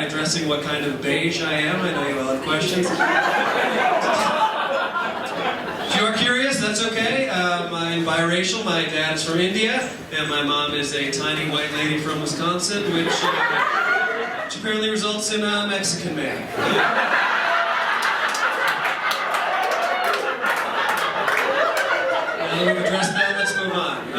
addressing what kind of beige I am. I know you all have questions. If you are curious, that's okay. I'm biracial. My dad is from India, and my mom is a tiny white lady from Wisconsin, which apparently results in a Mexican man. Now that we've addressed that, let's move on. I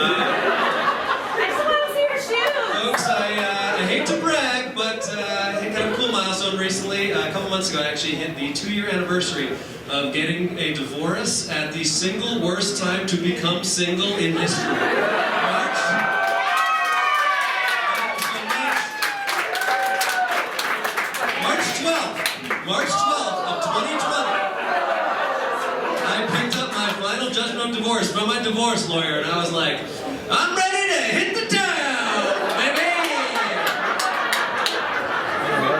just want to see your shoes! Folks, I hate to brag, but I hit kind of a cool milestone recently. A couple months ago, I actually hit the 2-year anniversary of getting a divorce at the single worst time to become single in history. March 12th of 2020, I picked up my final judgment of divorce from my divorce lawyer, and I was like, I'm ready to hit the town, baby!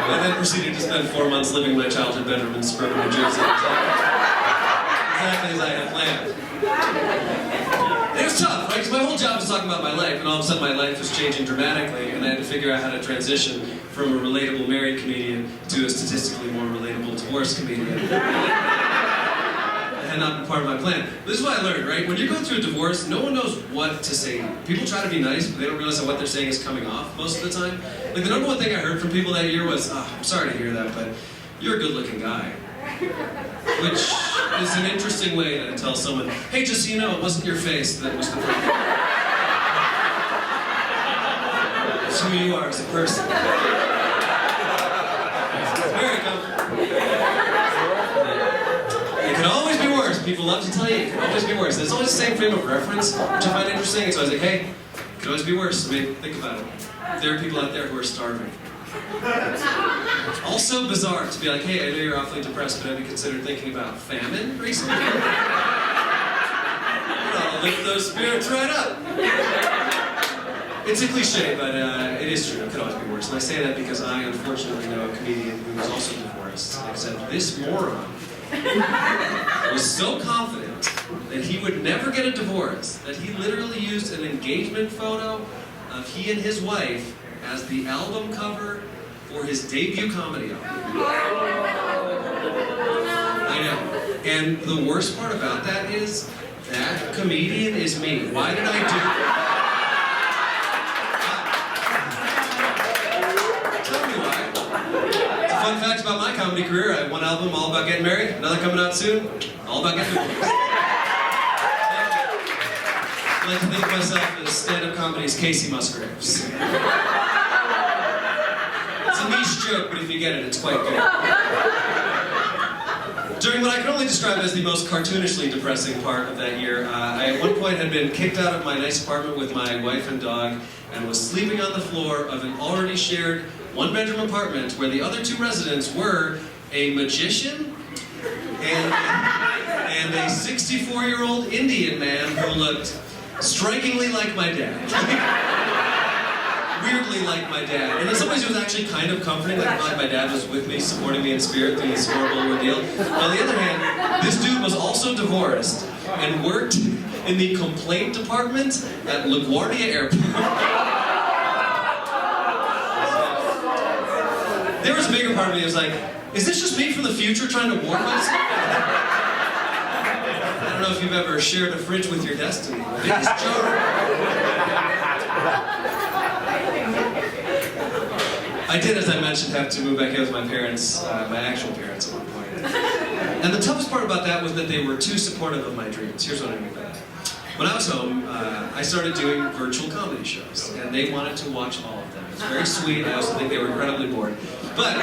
I then proceeded to spend 4 months living in my childhood bedroom in suburban New Jersey. Exactly as I had planned. It was tough, right? Because my whole job was talking about my life, and all of a sudden my life was changing dramatically, and I had to figure out how to transition from a relatable married comedian to a statistically more relatable divorced comedian. That had not been part of my plan. This is what I learned, right? When you're going through a divorce, no one knows what to say. People try to be nice, but they don't realize that what they're saying is coming off most of the time. Like, the number one thing I heard from people that year was, oh, I'm sorry to hear that, but you're a good-looking guy. Which is an interesting way to tell someone, hey, just so you know, it wasn't your face that was the problem. It's who you are as a person. Very comfortable. It can always be worse. People love to tell you it can always be worse. There's always the same frame of reference, which I find interesting. It's always like, hey, it can always be worse. I mean, think about it. There are people out there who are starving. Also bizarre to be like, hey, I know you're awfully depressed, but have you considered thinking about famine recently? I'll lift those spirits right up. It's a cliche, but it is true. It could always be worse. And I say that because I unfortunately know a comedian who was also divorced, except this moron was so confident that he would never get a divorce that he literally used an engagement photo of he and his wife as the album cover for his debut comedy album. I know. And the worst part about that is that comedian is me. Why did I do that? Tell me why. It's a fun fact about my comedy career. I have one album all about getting married, another coming out soon, all about getting divorced. I like to think of myself as stand-up comedy's Casey Musgraves. It's a niche joke, but if you get it, it's quite good. During what I can only describe as the most cartoonishly depressing part of that year, I at one point had been kicked out of my nice apartment with my wife and dog and was sleeping on the floor of an already shared one-bedroom apartment where the other 2 residents were a magician and a 64-year-old Indian man who looked strikingly like my dad. Weirdly like my dad. And in some ways it was actually kind of comforting, like my dad was with me, supporting me in spirit through this horrible ordeal. On the other hand, this dude was also divorced and worked in the complaint department at LaGuardia Airport. There was a bigger part of me that was like, is this just me from the future trying to warn myself? I don't know if you've ever shared a fridge with your destiny. Biggest joke. I did, as I mentioned, have to move back in with my parents, my actual parents at one point. And the toughest part about that was that they were too supportive of my dreams. Here's what I mean by that. When I was home, I started doing virtual comedy shows, and they wanted to watch all of them. It's very sweet. I also think they were incredibly bored. But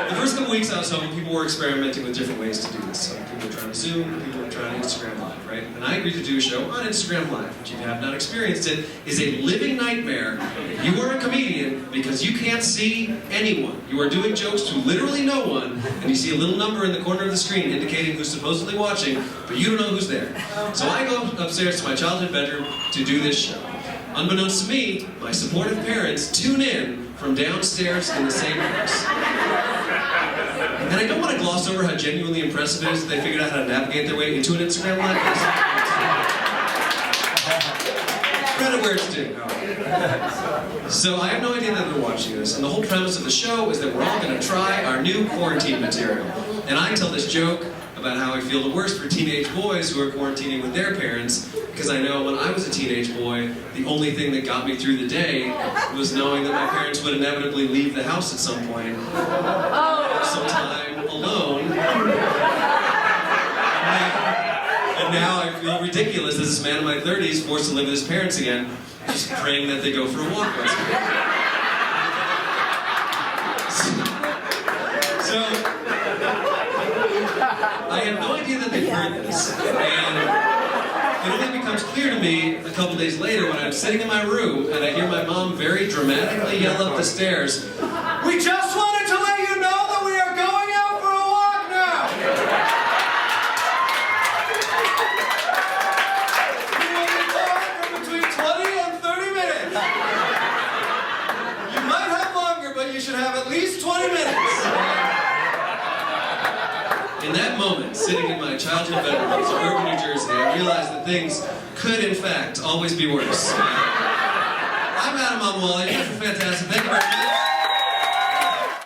the first couple weeks I was home, people were experimenting with different ways to do this. So people were trying Zoom, people were trying Instagram Live, right? And I agreed to do a show on Instagram Live, which if you have not experienced it, is a living nightmare. You are a comedian because you can't see anyone. You are doing jokes to literally no one, and you see a little number in the corner of the screen indicating who's supposedly watching, but you don't know who's there. So I go upstairs to my childhood bedroom to do this show. Unbeknownst to me, my supportive parents tune in from downstairs in the same house. And I don't want to gloss over how genuinely impressive it is that they figured out how to navigate their way into an Instagram Live. Credit where it's due. So I have no idea that they're watching this, and the whole premise of the show is that we're all going to try our new quarantine material. And I tell this joke about how I feel the worst for teenage boys who are quarantining with their parents, because I know when I was a teenage boy, the only thing that got me through the day was knowing that my parents would inevitably leave the house at some point. Some time alone. And now I feel ridiculous as this man in my 30s forced to live with his parents again, just praying that they go for a walk once a week. So, I have no idea that they've heard this, and it only becomes clear to me a couple days later when I'm sitting in my room and I hear my mom very dramatically yell up the stairs, "We just wanted to let you know that we are going out for a walk now! We will be gone for between 20 and 30 minutes! You might have longer, but you should have at least 20 minutes!" In that moment, sitting in my childhood bedroom in suburban New Jersey, I realized that things could, in fact, always be worse. I'm Mamawala.